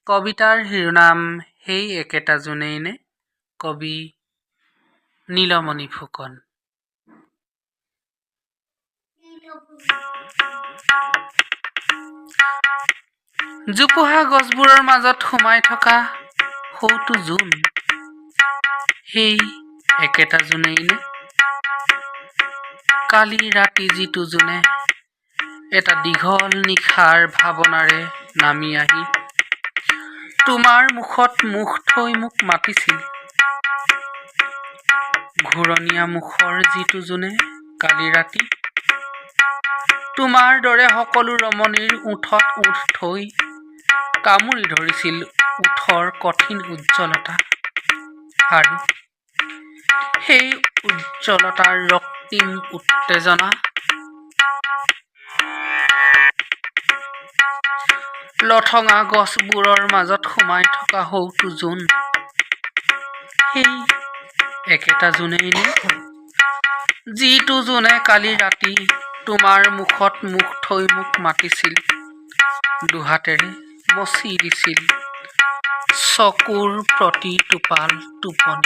কবিতাৰ শিৰোনাম সেই একেটা জোনেই নে? কবি নীলমণি ফুকন। জোপোহা গছবোৰৰ মাজত সোমাই থকা সৌটো জোন, সেই একেটা জোনেই নে? কালি ৰাতি যিটো জোনে এটা দীঘল নিশাৰ ভাৱনাৰে নামি আহি তোমাৰ মুখত মুখ থৈ মোক মাতিছিল। ঘূৰণীয়া মুখৰ যিটো জোনে কালি ৰাতি তোমাৰ দৰে সকলো ৰমণীৰ ওঠত ওঠ থৈ কামুৰি ধৰিছিল ওঠৰ কঠিন উজ্জ্বলতা, আৰু সেই উজ্জ্বলতাৰ ৰক্তিম উত্তেজনা লঠঙা গছবোৰৰ মাজত সোমাই থকা সৌটো জোন, সেই একেটা জোনেই নে? যিটো জোনে কালি ৰাতি তোমাৰ মুখত মুখ থৈ মোক মাতিছিল, দুহাতেৰে মচি দিছিল চকুৰ প্ৰতি টোপাল টোপনি।